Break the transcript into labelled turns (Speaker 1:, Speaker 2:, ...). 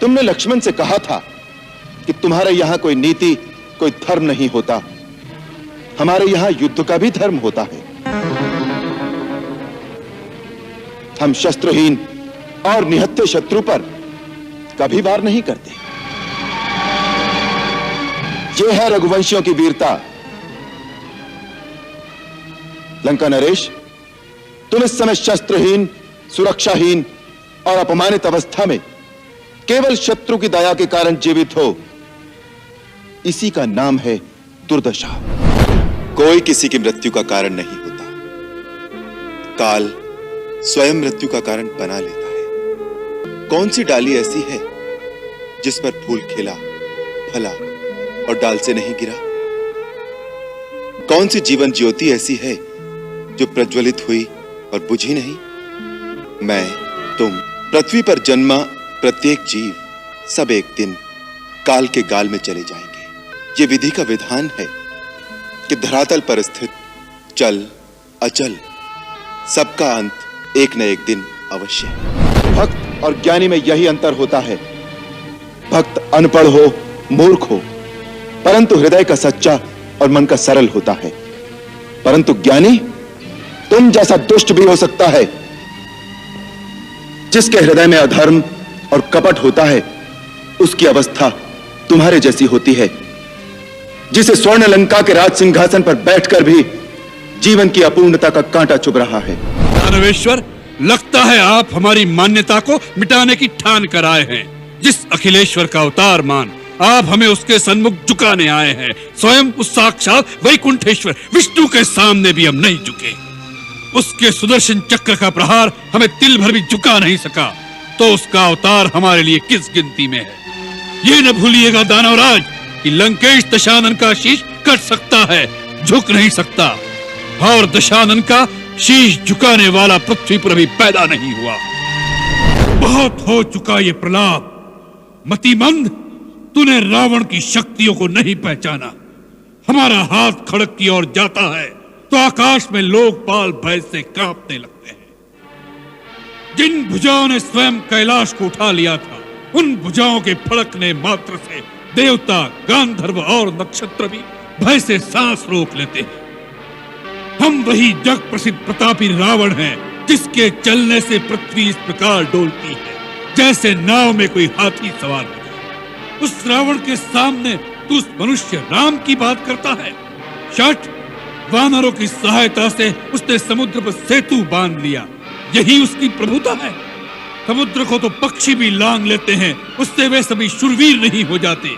Speaker 1: तुमने लक्ष्मण से कहा था कि तुम्हारे यहां कोई नीति, कोई धर्म नहीं होता। हमारे यहां युद्ध का भी धर्म होता है। हम शस्त्रहीन और निहत्थे शत्रु पर कभी वार नहीं करते। यह है रघुवंशियों की वीरता। लंका नरेश, तुम इस समय शस्त्रहीन, सुरक्षाहीन और अपमानित अवस्था में केवल शत्रु की दया के कारण जीवित हो। इसी का नाम है दुर्दशा।
Speaker 2: कोई किसी की मृत्यु का कारण नहीं होता। काल स्वयं मृत्यु का कारण बना लेता है। कौन सी डाली ऐसी है जिस पर फूल खिला, फला और डाल से नहीं गिरा? कौन सी जीवन ज्योति ऐसी है जो प्रज्वलित हुई और बुझी नहीं? मैं, तुम, पृथ्वी पर जन्मा प्रत्येक जीव, सब एक दिन काल के गाल में चले जाएंगे। ये विधि का विधान है कि धरातल पर स्थित चल अचल सबका अंत एक न एक दिन अवश्य है।
Speaker 1: भक्त और ज्ञानी में यही अंतर होता है। भक्त अनपढ़ हो, मूर्ख हो, परंतु हृदय का सच्चा और मन का सरल होता है। परंतु ज्ञानी तुम जैसा दुष्ट भी हो सकता है। जिसके हृदय में अधर्म और कपट होता है, उसकी अवस्था तुम्हारे जैसी होती है। जिसे स्वर्ण लंका के राज सिंहासन पर बैठकर भी जीवन की अपूर्णता का कांटा चुभ रहा है।
Speaker 3: दानवेश्वर, लगता है आप हमारी मान्यता को मिटाने की ठान कर आए हैं। जिस अखिलेश्वर का अवतार मान आप हमें उसके सन्मुख झुकाने आए हैं, स्वयं उस साक्षात वैकुंठेश्वर विष्णु के सामने भी हम नहीं झुके। उसके सुदर्शन चक्र का प्रहार हमें तिल भर भी झुका नहीं सका, तो उसका अवतार हमारे लिए किस गिनती में है? ये न भूलिएगा दानवराज कि लंकेश दशानन का शीश कट सकता है, झुक नहीं सकता। और दशानन का शीश झुकाने वाला पृथ्वी पर अभी पैदा नहीं हुआ। बहुत हो चुका ये प्रलाप। मतिमंद, तूने रावण की शक्तियों को नहीं पहचाना। हमारा हाथ खड़क की ओर जाता है तो आकाश में लोकपाल भय से कांपने लगते हैं। जिन भुजाओं ने स्वयं कैलाश को उठा लिया था, उन भुजाओं के फड़कने मात्र से देवता, गांधर्व और नक्षत्र भी भय से सांस रोक लेते हैं। हम वही जग प्रसिद्ध प्रतापी रावण हैं, जिसके चलने से पृथ्वी इस प्रकार डोलती है जैसे नाव में कोई हाथी सवार हो। उस रावण के सामने तू उस मनुष्य राम की बात करता है। शठ, वानरों की सहायता से उसने समुद्र पर सेतु बांध लिया, यही उसकी प्रभुता है। समुद्र को तो पक्षी भी लांग लेते हैं, उससे वे सभी शूरवीर नहीं हो जाते।